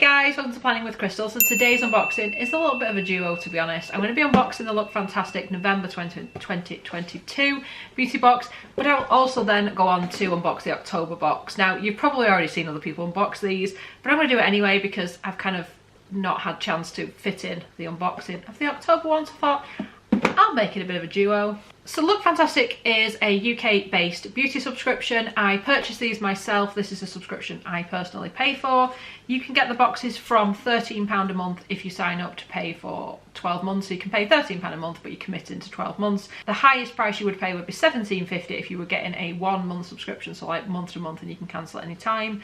guys, welcome to Planning with Crystal. So today's unboxing is a little bit of a duo, to be honest. I'm going to be unboxing the Look Fantastic November 2022 beauty box, but I'll also then go on to unbox the October box. Now, you've probably already seen other people unbox these, but I'm going to do it anyway because I've kind of not had a chance to fit in the unboxing of the October one, so I thought I'll make it a bit of a duo. So Look Fantastic is a UK based beauty subscription. I purchased these myself. This is a subscription I personally pay for. You can get the boxes from £13 a month if you sign up to pay for 12 months. So you can pay £13 a month, but you're committing to 12 months. The highest price you would pay would be £17.50 if you were getting a 1 month subscription, so like month to month, and you can cancel at any time.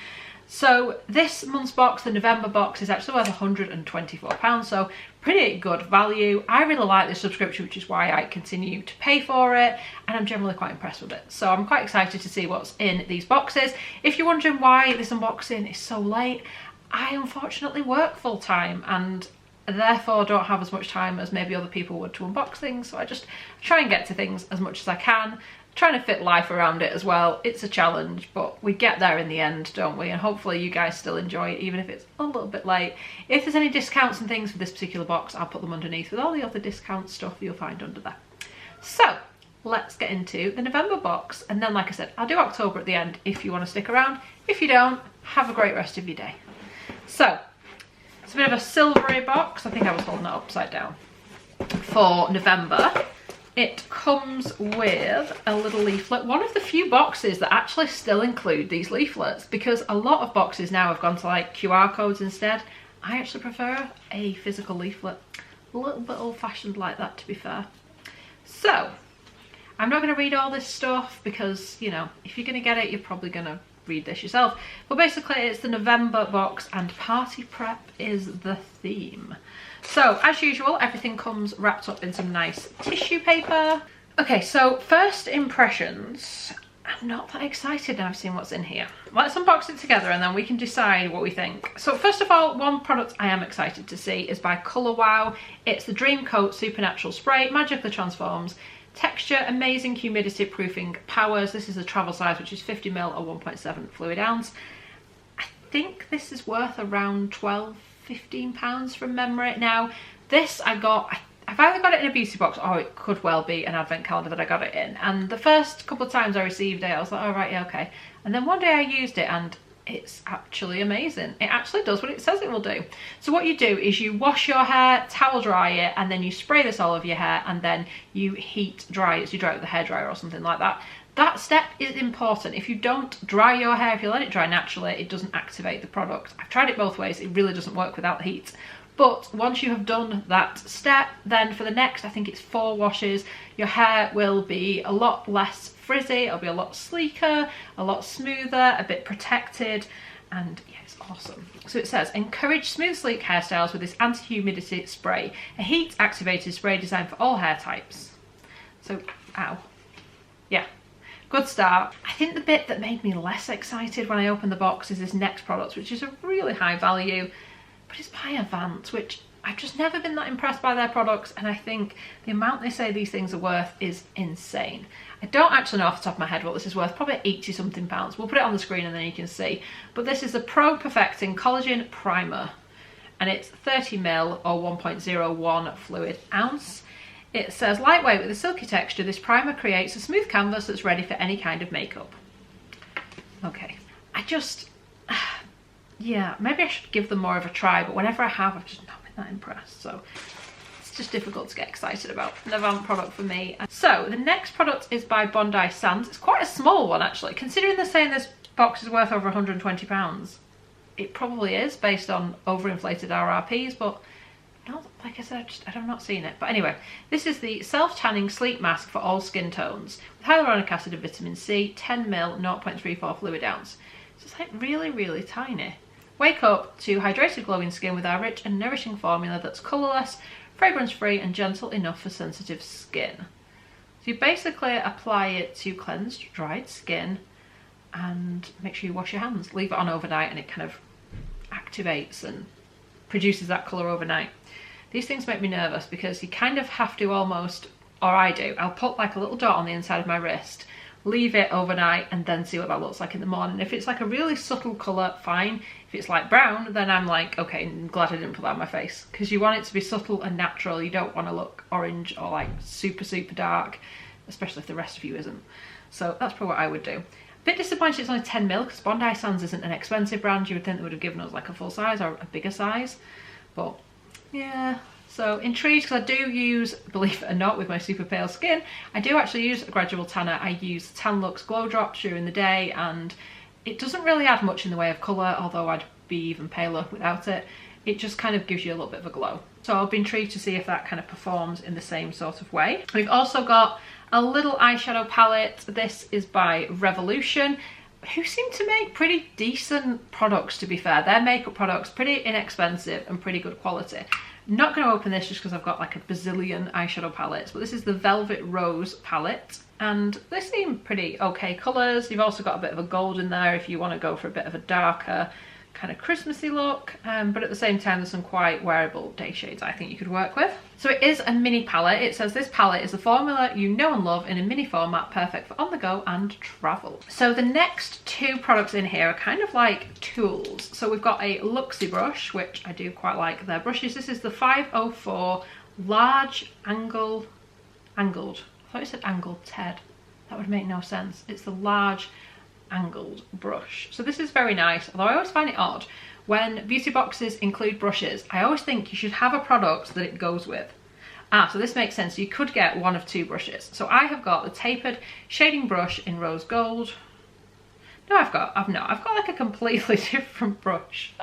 So this month's box, the November box, is actually worth £124, so pretty good value. I really like this subscription, which is why I continue to pay for it, and I'm generally quite impressed with it. So I'm quite excited to see what's in these boxes. If you're wondering why this unboxing is so late, I unfortunately work full time and therefore don't have as much time as maybe other people would to unbox things, so I just try and get to things as much as I can. Trying to fit life around it as well. It's a challenge, but we get there in the end, don't we? And hopefully you guys still enjoy it, even if it's a little bit late. If there's any discounts and things for this particular box, I'll put them underneath with all the other discount stuff you'll find under there. So let's get into the November box, and then, like I said, I'll do October at the end if you want to stick around. If you don't, have a great rest of your day. So it's a bit of a silvery box. I think I was holding it upside down. For November, it comes with a little leaflet. One of the few boxes that actually still include these leaflets, because a lot of boxes now have gone to like QR codes instead. I actually prefer a physical leaflet. A little bit old-fashioned like that, to be fair. So I'm not going to read all this stuff because, you know, if you're going to get it, you're probably going to read this yourself. But basically it's the November box and party prep is the theme. So as usual, everything comes wrapped up in some nice tissue paper. Okay, so first impressions. I'm not that excited now I've seen what's in here. Let's unbox it together and then we can decide what we think. So first of all, one product I am excited to see is by Colour Wow. It's the Dream Coat Supernatural Spray, magically transforms. Texture, amazing humidity proofing powers. This is a travel size, which is 50ml or 1.7 fluid ounce. I think this is worth around £12–15 from memory. Now, this I've either got it in a beauty box or it could well be an advent calendar that I got it in. And the first couple of times I received it, I was like, oh right, yeah, okay. And then one day I used it and it's actually amazing. It actually does what it says it will do. So what you do is you wash your hair, towel dry it, and then you spray this all over your hair, and then you heat dry it. So you dry it with a hairdryer or something like that. That step is important. If you don't dry your hair, if you let it dry naturally, it doesn't activate the product. I've tried it both ways. It really doesn't work without the heat. But once you have done that step, then for the next, I think it's 4 washes, your hair will be a lot less frizzy, it'll be a lot sleeker, a lot smoother, a bit protected, and yeah, it's awesome. So it says, encourage smooth, sleek hairstyles with this anti-humidity spray, a heat-activated spray designed for all hair types. So, ow. Yeah. Good start. I think the bit that made me less excited when I opened the box is this next product, which is a really high value, but it's by Avant, which I've just never been that impressed by their products, and I think the amount they say these things are worth is insane. I don't actually know off the top of my head what this is worth, probably 80 something pounds. We'll put it on the screen and then you can see. But this is the Pro Perfecting Collagen Primer, and it's 30ml or 1.01 fluid ounce. It says, lightweight with a silky texture, this primer creates a smooth canvas that's ready for any kind of makeup. Okay, yeah, maybe I should give them more of a try, but whenever I have, I've just not been that impressed. So it's just difficult to get excited about an Avant product for me. So the next product is by Bondi Sands. It's quite a small one actually, considering they're saying this box is worth over £120. It probably is based on overinflated RRPs, but no, like I said, I'm not seeing it. But anyway, this is the self-tanning sleep mask for all skin tones with hyaluronic acid and vitamin C, 10ml, 0.34 fluid ounce. So it's like really, really tiny. Wake up to hydrated glowing skin with our rich and nourishing formula that's colourless, fragrance-free and gentle enough for sensitive skin. So you basically apply it to cleansed, dried skin and make sure you wash your hands. Leave it on overnight and it kind of activates and produces that colour overnight. These things make me nervous because you kind of have to almost, or I do, I'll put like a little dot on the inside of my wrist, leave it overnight and then see what that looks like in the morning. If it's like a really subtle colour, fine. If it's light brown, then I'm like, okay, I'm glad I didn't put that on my face, because you want it to be subtle and natural. You don't want to look orange or like super, super dark, especially if the rest of you isn't. So that's probably what I would do. A bit disappointed it's only 10ml, because Bondi Sands isn't an expensive brand. You would think they would have given us like a full size or a bigger size, but yeah. So intrigued, because I do use, believe it or not, with my super pale skin, I do actually use a gradual tanner. I use Tan Luxe Glow Drops during the day, and it doesn't really add much in the way of colour, although I'd be even paler without it. It just kind of gives you a little bit of a glow. So I'll be intrigued to see if that kind of performs in the same sort of way. We've also got a little eyeshadow palette. This is by Revolution, who seem to make pretty decent products, to be fair. Their makeup products, pretty inexpensive and pretty good quality. Not going to open this just because I've got like a bazillion eyeshadow palettes, but this is the Velvet Rose palette, and they seem pretty okay colours. You've also got a bit of a gold in there if you want to go for a bit of a darker kind of Christmassy look, but at the same time there's some quite wearable day shades I think you could work with. So it is a mini palette. It says this palette is a formula you know and love in a mini format, perfect for on the go and travel. So the next two products in here are kind of like tools. So we've got a Luxie brush, which I do quite like their brushes. This is the 504 large angled, I thought it said angled Ted. That would make no sense. It's the large angled brush. So this is very nice, although I always find it odd when beauty boxes include brushes. I always think you should have a product that it goes with. So this makes sense. You could get one of two brushes. So I have got the tapered shading brush in rose gold. No, I've got like a completely different brush.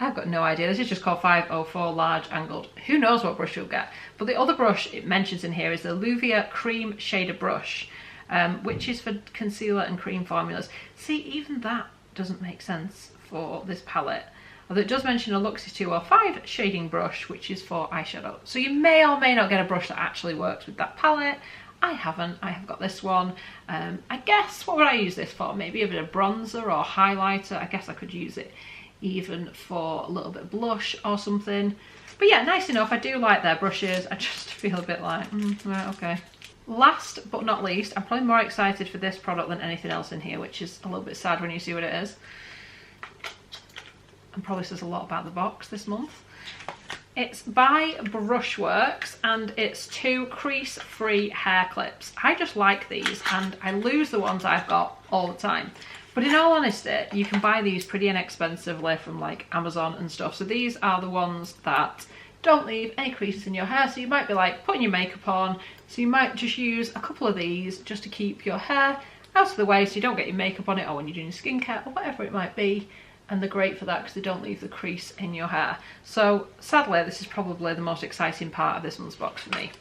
I've got no idea. This is just called 504 large angled. Who knows what brush you'll get? But the other brush it mentions in here is the Luvia cream shader brush, which is for concealer and cream formulas. See, even that doesn't make sense for this palette. Although it does mention a Luxie 205 shading brush, which is for eyeshadow. So you may or may not get a brush that actually works with that palette. I haven't. I have got this one. I guess, what would I use this for? Maybe a bit of bronzer or highlighter. I guess I could use it even for a little bit of blush or something. But yeah, nice enough. I do like their brushes. I just feel a bit like, right, okay. Last but not least, I'm probably more excited for this product than anything else in here, which is a little bit sad when you see what it is. And probably says a lot about the box this month. It's by Brushworks, and it's 2 crease-free hair clips. I just like these, and I lose the ones I've got all the time. But in all honesty, you can buy these pretty inexpensively from like Amazon and stuff. So these are the ones that don't leave any creases in your hair. So you might be like putting your makeup on, so you might just use a couple of these just to keep your hair out of the way so you don't get your makeup on it, or when you're doing skincare or whatever it might be. And they're great for that because they don't leave the crease in your hair. So sadly, this is probably the most exciting part of this month's box for me.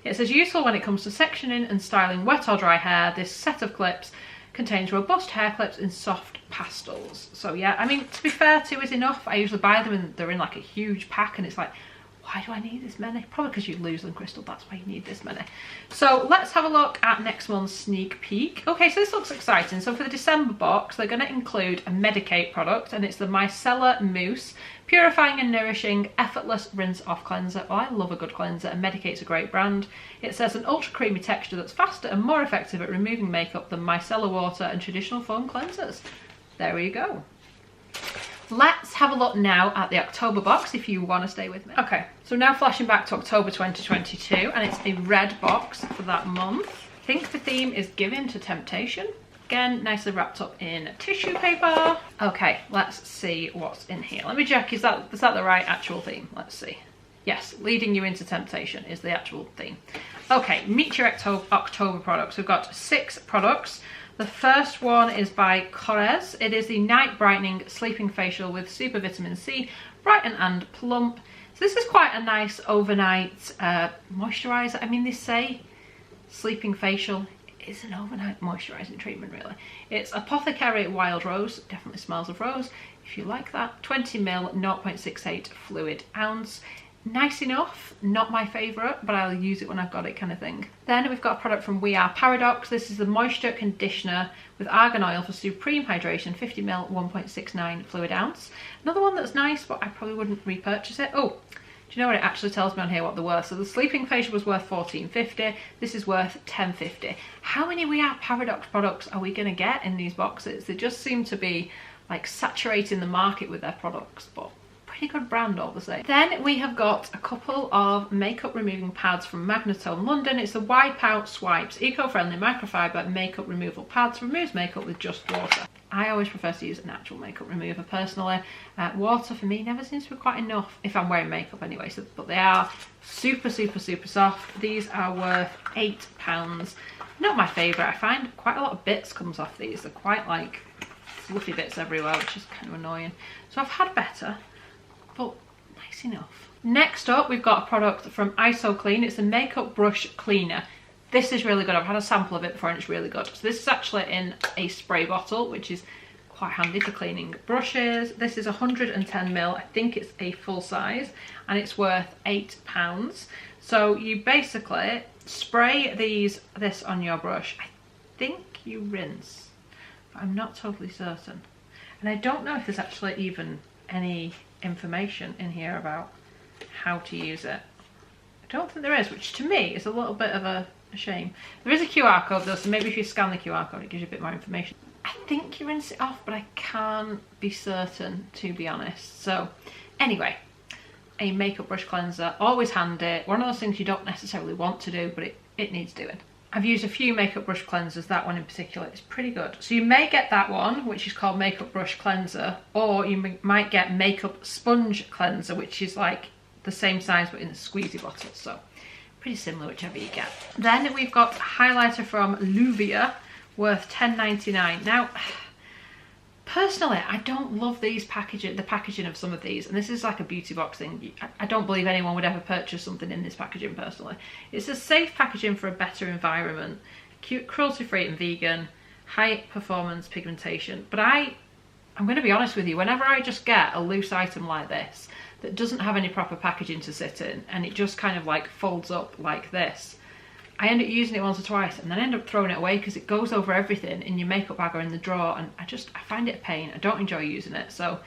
It says useful when it comes to sectioning and styling wet or dry hair. This set of clips contains robust hair clips in soft pastels. So yeah, I mean, to be fair, 2 is enough. I usually buy them and they're in like a huge pack, and it's like, why do I need this many? Probably because you lose them, Crystal, that's why you need this many. So let's have a look at next month's sneak peek. Okay, so this looks exciting. So for the December box, they're going to include a Medicate product, and it's the Micellar Mousse Purifying and Nourishing Effortless Rinse Off Cleanser. Well, I love a good cleanser, and Medicate's a great brand. It says an ultra creamy texture that's faster and more effective at removing makeup than micellar water and traditional foam cleansers. There you go. Let's have a look now at the October box if you want to stay with me. Okay, so now flashing back to October 2022, and it's a red box for that month. I think the theme is Given to Temptation. Again, nicely wrapped up in tissue paper. Okay, let's see what's in here. Let me check, is that the right actual theme? Let's see. Yes, leading you into temptation is the actual theme. Okay, meet your October products. We've got 6 products. The first one is by Korres. It is the Night Brightening Sleeping Facial with Super Vitamin C, Brighten and Plump. So this is quite a nice overnight moisturiser. I mean, they say sleeping facial. It's an overnight moisturising treatment, really. It's Apothecary Wild Rose. Definitely smells of rose, if you like that. 20ml, 0.68 fluid ounce. Nice enough, not my favourite, but I'll use it when I've got it, kind of thing. Then we've got a product from We Are Paradox. This is the Moisture Conditioner with Argan Oil for Supreme Hydration, 50ml, 1.69 fluid ounce. Another one that's nice, but I probably wouldn't repurchase it. Oh, do you know what it actually tells me on here what they're worth? So the Sleeping Facial was worth $14.50. This is worth $10.50. How many We Are Paradox products are we going to get in these boxes? They just seem to be like saturating the market with their products, but pretty good brand all the same. Then we have got a couple of makeup removing pads from Magnetone London. It's the Wipe Out Swipes eco-friendly microfiber makeup removal pads. Removes makeup with just water. I always prefer to use an actual makeup remover personally. Water for me never seems to be quite enough if I'm wearing makeup anyway, so, but they are super soft. These are worth £8. Not my favourite. I find quite a lot of bits comes off these. They're quite like fluffy bits everywhere, which is kind of annoying. So I've had better, but nice enough. Next up, we've got a product from ISO Clean. It's a makeup brush cleaner. This is really good. I've had a sample of it before and it's really good. So this is actually in a spray bottle, which is quite handy for cleaning brushes. This is 110ml. I think it's a full size and it's worth £8. So you basically spray this on your brush. I think you rinse, but I'm not totally certain. And I don't know if there's actually even any information in here about how to use it. I don't think there is, which to me is a little bit of a shame. There is a QR code though, so maybe if you scan the QR code it gives you a bit more information. I think you rinse it off, but I can't be certain, to be honest. So anyway, a makeup brush cleanser, always handy. One of those things you don't necessarily want to do, but it needs doing. I've used a few makeup brush cleansers. That one in particular is pretty good. So you may get that one, which is called makeup brush cleanser, or you might get makeup sponge cleanser, which is like the same size but in a squeezy bottle. So pretty similar, whichever you get. Then we've got a highlighter from Luvia, worth £10.99. Now, personally, I don't love the packaging of some of these, and this is like a beauty box thing. I don't believe anyone would ever purchase something in this packaging personally. It's a safe packaging for a better environment, cruelty-free and vegan, high performance pigmentation. But I'm going to be honest with you, whenever I just get a loose item like this that doesn't have any proper packaging to sit in and it just kind of like folds up like this, I end up using it once or twice and then end up throwing it away because it goes over everything in your makeup bag or in the drawer, and I find it a pain. I don't enjoy using it, so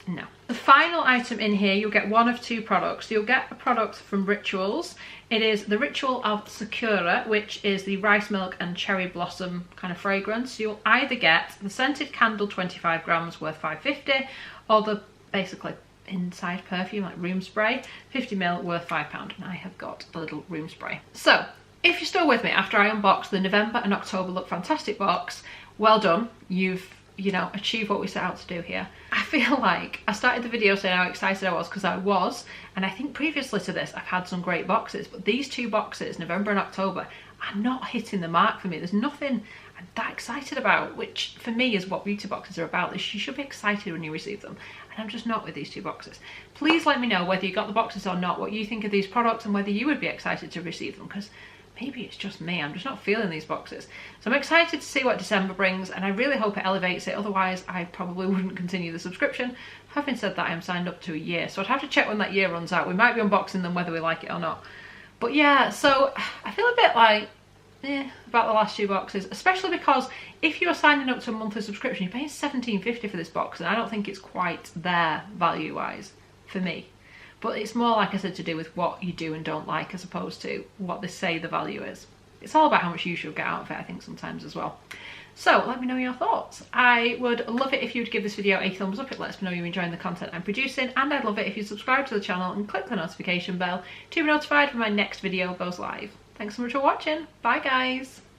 no. The final item in here, you'll get one of two products. You'll get a product from Rituals. It is the Ritual of Sakura, which is the rice milk and cherry blossom kind of fragrance. You'll either get the scented candle 25 grams worth £5.50, or the basically inside perfume like room spray 50ml worth £5, and I have got a little room spray. So if you're still with me after I unboxed the November and October Look Fantastic box, well done. You've achieved what we set out to do here. I feel like I started the video saying how excited I was, because I was, and I think previously to this I've had some great boxes, but these two boxes, November and October, are not hitting the mark for me. There's nothing I'm that excited about, which for me is what beauty boxes are about. You should be excited when you receive them, and I'm just not with these two boxes. Please let me know whether you got the boxes or not, what you think of these products, and whether you would be excited to receive them, because maybe it's just me, I'm just not feeling these boxes. So I'm excited to see what December brings, and I really hope it elevates it. Otherwise I probably wouldn't continue the subscription. Having said that, I am signed up to a year, so I'd have to check when that year runs out. We might be unboxing them whether we like it or not. But yeah, so I feel a bit like about the last two boxes, especially because if you're signing up to a monthly subscription, you're paying £17.50 for this box, and I don't think it's quite there value wise for me. But it's more, like I said, to do with what you do and don't like, as opposed to what they say the value is. It's all about how much you should get out of it, I think, sometimes as well. So let me know your thoughts. I would love it if you would give this video a thumbs up. It lets me know you're enjoying the content I'm producing, and I'd love it if you subscribe to the channel and click the notification bell to be notified when my next video goes live. Thanks so much for watching. Bye guys.